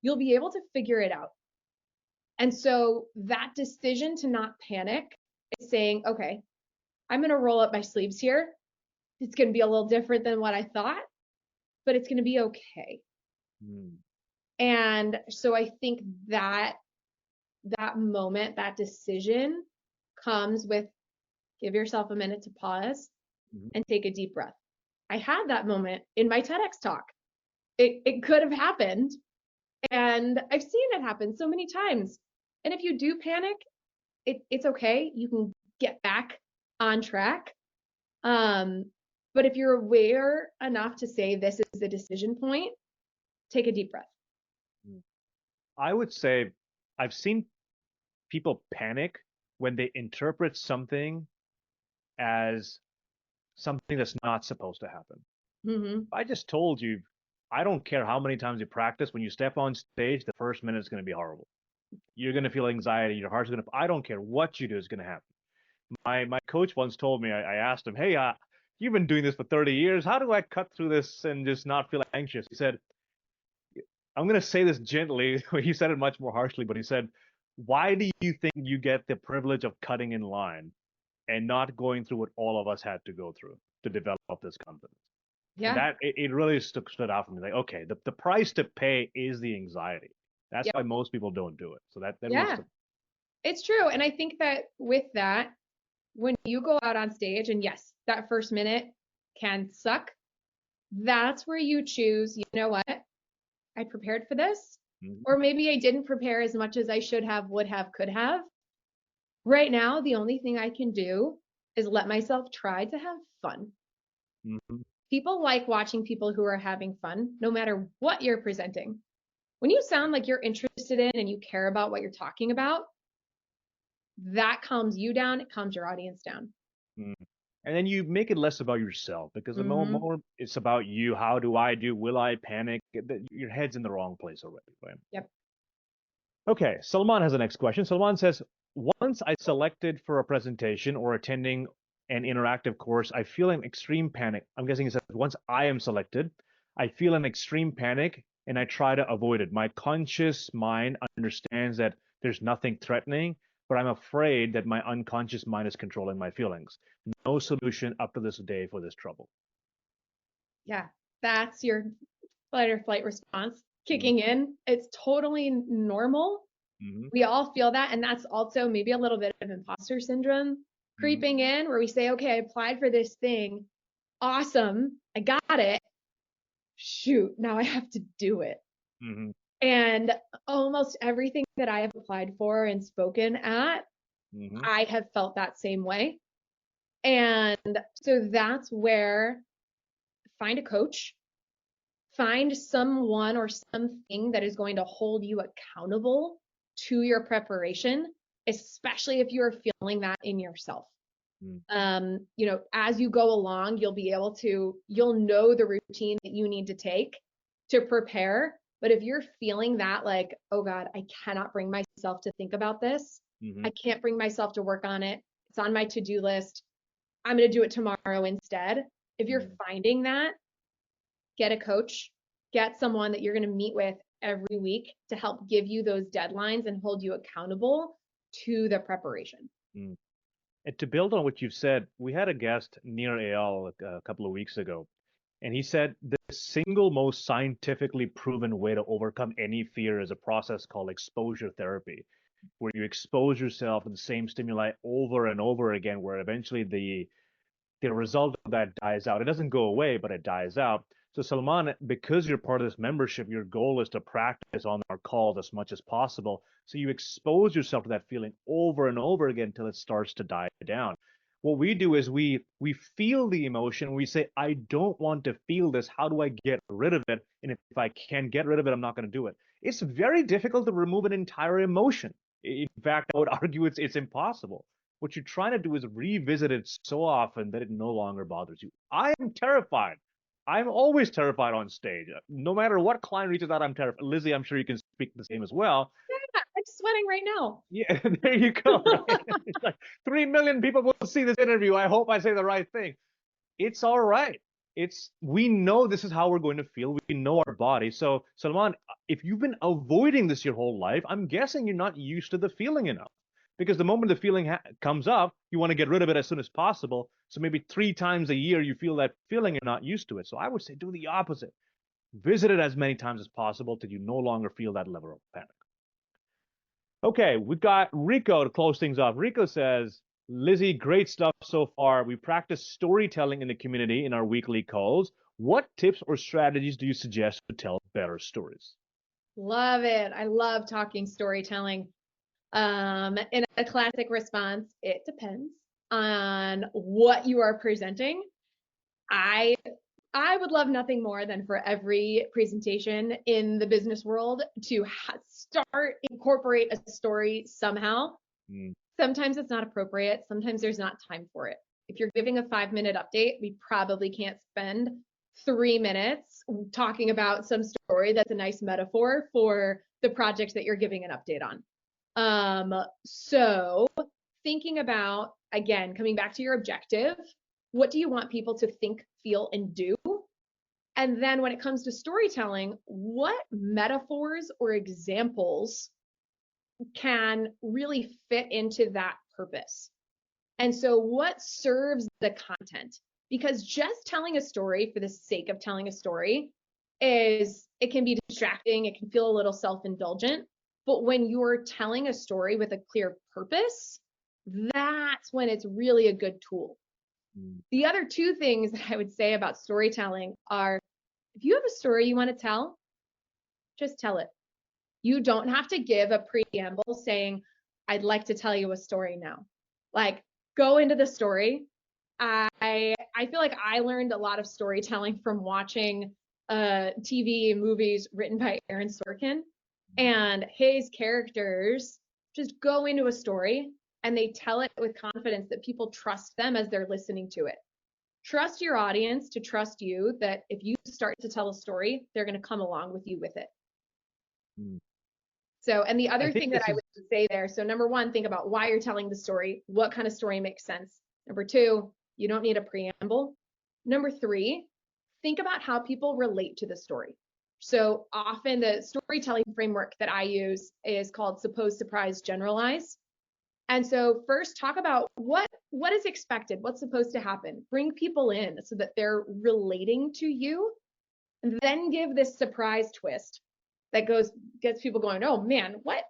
you'll be able to figure it out. And so that decision to not panic is saying, okay, I'm going to roll up my sleeves here. It's going to be a little different than what I thought, but it's going to be okay. And so I think that moment, that decision comes with give yourself a minute to pause and take a deep breath. I had that moment in my TEDx talk. It could have happened, and I've seen it happen so many times. And if you do panic, it's okay. You can get back on track. But if you're aware enough to say this is the decision point, take a deep breath. I would say I've seen people panic when they interpret something as something that's not supposed to happen. I just told you, I don't care how many times you practice. When you step on stage, the first minute is going to be horrible. You're going to feel anxiety. Your heart's going to. I don't care what you do is going to happen. My coach once told me. I asked him, "Hey, you've been doing this for 30 years. How do I cut through this and just not feel anxious?" He said, "I'm going to say this gently." He said it much more harshly, but he said, "Why do you think you get the privilege of cutting in line and not going through what all of us had to go through to develop this confidence?" Yeah. That it really stood out for me. Like, okay, the price to pay is the anxiety. That's why most people don't do it. So that yeah, it's true. And I think that with that, when you go out on stage, and yes, that first minute can suck, that's where you choose, you know what? I prepared for this, or maybe I didn't prepare as much as I should have, would have, could have. Right now, the only thing I can do is let myself try to have fun. Mhm. People like watching people who are having fun, no matter what you're presenting. When you sound like you're interested in and you care about what you're talking about, that calms you down, it calms your audience down. Mm. And then you make it less about yourself because the more it's about you, how do I do? Will I panic? Your head's in the wrong place already, right? Yep. Okay, Salman has the next question. Salman says, once I selected for a presentation or attending an interactive course, I feel an extreme panic. I'm guessing he says, once I am selected, I feel an extreme panic and I try to avoid it. My conscious mind understands that there's nothing threatening, but I'm afraid that my unconscious mind is controlling my feelings. No solution up to this day for this trouble. Yeah, that's your fight or flight response Mm-hmm. kicking in. It's totally normal. Mm-hmm. We all feel that. And that's also maybe a little bit of imposter syndrome creeping in, where we say, okay, I applied for this thing. Awesome. I got it. Shoot, now I have to do it. Mm-hmm. And almost everything that I have applied for and spoken at, Mm-hmm. I have felt that same way. And so that's where find a coach, find someone or something that is going to hold you accountable to your preparation, especially if you're feeling that in yourself. You know, as you go along, you'll know the routine that you need to take to prepare. But if you're feeling that, like, oh God, I cannot bring myself to think about this, Mm-hmm. I can't bring myself to work on it, it's on my to-do list, I'm going to do it tomorrow instead. If you're finding that, get a coach, get someone that you're going to meet with every week to help give you those deadlines and hold you accountable to the preparation. Mm. And to build on what you've said, we had a guest, Nir Eyal, a couple of weeks ago, and he said the single most scientifically proven way to overcome any fear is a process called exposure therapy, where you expose yourself to the same stimuli over and over again, where eventually the result of that dies out. It doesn't go away, but it dies out. So Salman, because you're part of this membership, your goal is to practice on our calls as much as possible. So you expose yourself to that feeling over and over again until it starts to die down. What we do is we feel the emotion. We say, I don't want to feel this. How do I get rid of it? And if I can't get rid of it, I'm not going to do it. It's very difficult to remove an entire emotion. In fact, I would argue it's impossible. What you're trying to do is revisit it so often that it no longer bothers you. I am terrified. I'm always terrified on stage. No matter what client reaches out, I'm terrified. Lizzie, I'm sure you can speak the same as well. Yeah, I'm sweating right now. Yeah, there you go. Right? It's like 3 million people will see this interview. I hope I say the right thing. It's all right. We know this is how we're going to feel. We know our body. So, Salman, if you've been avoiding this your whole life, I'm guessing you're not used to the feeling enough. Because the moment the feeling comes up, you want to get rid of it as soon as possible. So maybe 3 times a year you feel that feeling and not used to it. So I would say do the opposite. Visit it as many times as possible till you no longer feel that level of panic. Okay, we've got Rico to close things off. Rico says, Lizzie, great stuff so far. We practice storytelling in the community in our weekly calls. What tips or strategies do you suggest to tell better stories? Love it. I love talking storytelling. In a classic response, it depends on what you are presenting. I would love nothing more than for every presentation in the business world to incorporate a story somehow. Sometimes it's not appropriate. Sometimes there's not time for it. If you're giving a 5-minute update, we probably can't spend 3 minutes talking about some story that's a nice metaphor for the project that you're giving an update on. So thinking about, again, coming back to your objective, what do you want people to think, feel, and do? And then when it comes to storytelling, what metaphors or examples can really fit into that purpose? And so what serves the content? Because just telling a story for the sake of telling a story it can be distracting, it can feel a little self-indulgent. But when you're telling a story with a clear purpose, that's when it's really a good tool. Mm. The other two things that I would say about storytelling are, if you have a story you want to tell, just tell it. You don't have to give a preamble saying, I'd like to tell you a story now. Like, go into the story. I feel like I learned a lot of storytelling from watching TV and movies written by Aaron Sorkin, and his characters just go into a story and they tell it with confidence that people trust them as they're listening to it. Trust your audience to trust you, that if you start to tell a story, they're going to come along with you with it. Mm. So, and the I other think thing that this I is would say there, so number one, think about why you're telling the story. What kind of story makes sense? Number two, you don't need a preamble. Number three, think about how people relate to the story. So often the storytelling framework that I use is called suppose, surprise, generalize. And so first talk about what is expected, what's supposed to happen. Bring people in so that they're relating to you. And then give this surprise twist that gets people going, oh man, what?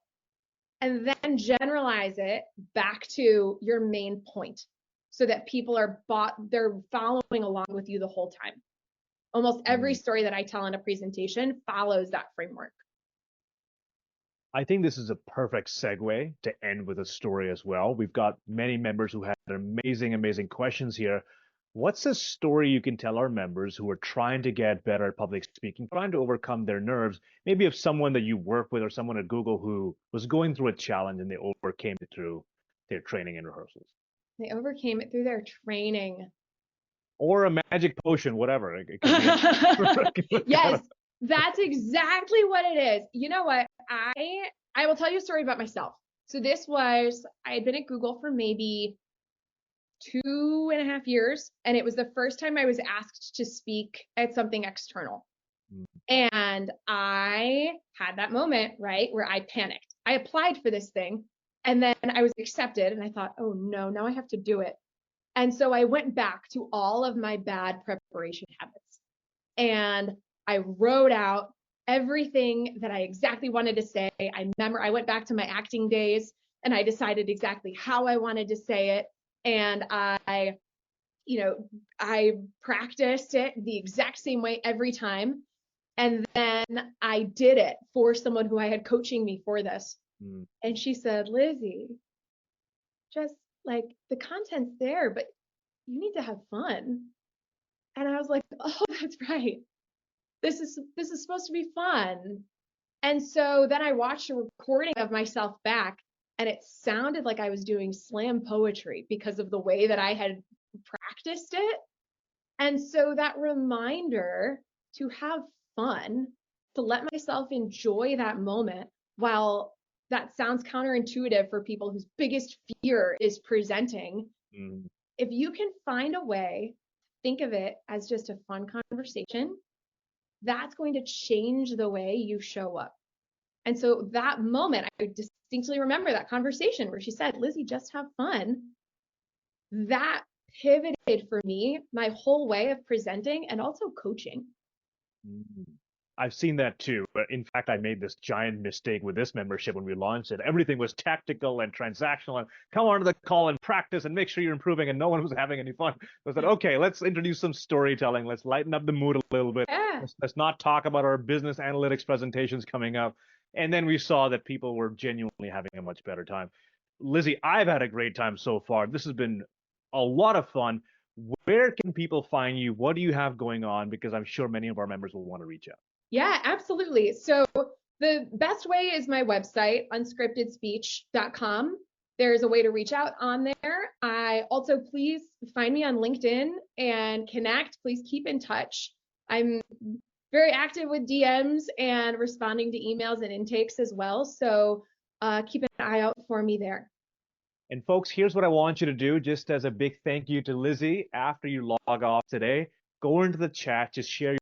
And then generalize it back to your main point so that people they're following along with you the whole time. Almost every story that I tell in a presentation follows that framework. I think this is a perfect segue to end with a story as well. We've got many members who had amazing, amazing questions here. What's a story you can tell our members who are trying to get better at public speaking, trying to overcome their nerves, maybe of someone that you work with or someone at Google who was going through a challenge and they overcame it through their training and rehearsals? They overcame it through their training. Or a magic potion, whatever. It could be Yes, that's exactly what it is. You know what? I will tell you a story about myself. So I had been at Google for maybe 2.5 years, and it was the first time I was asked to speak at something external. And I had that moment, right, where I panicked. I applied for this thing, and then I was accepted, and I thought, oh no, now I have to do it. And so I went back to all of my bad preparation habits, and I wrote out everything that I exactly wanted to say. I went back to my acting days, and I decided exactly how I wanted to say it. And I practiced it the exact same way every time. And then I did it for someone who I had coaching me for this. And she said, Lizzie, just like the content's there, but you need to have fun. And I was like, oh, that's right. This is supposed to be fun. And so then I watched a recording of myself back, and it sounded like I was doing slam poetry because of the way that I had practiced it. And so that reminder to have fun, to let myself enjoy that moment, while that sounds counterintuitive for people whose biggest fear is presenting. If you can find a way, think of it as just a fun conversation, that's going to change the way you show up. And so that moment, I distinctly remember that conversation where she said, Lizzie, just have fun. That pivoted for me my whole way of presenting and also coaching. I've seen that too. In fact, I made this giant mistake with this membership when we launched it. Everything was tactical and transactional, and come onto the call and practice and make sure you're improving, and no one was having any fun. So I said, okay, let's introduce some storytelling. Let's lighten up the mood a little bit. Yeah. Let's not talk about our business analytics presentations coming up. And then we saw that people were genuinely having a much better time. Lizzie, I've had a great time so far. This has been a lot of fun. Where can people find you? What do you have going on? Because I'm sure many of our members will want to reach out. Yeah, absolutely. So the best way is my website, unscriptedspeech.com. There's a way to reach out on there. I also, please find me on LinkedIn and connect. Please keep in touch. I'm very active with DMs and responding to emails and intakes as well. So keep an eye out for me there. And folks, here's what I want you to do, just as a big thank you to Lizzie. After you log off today, go into the chat, just share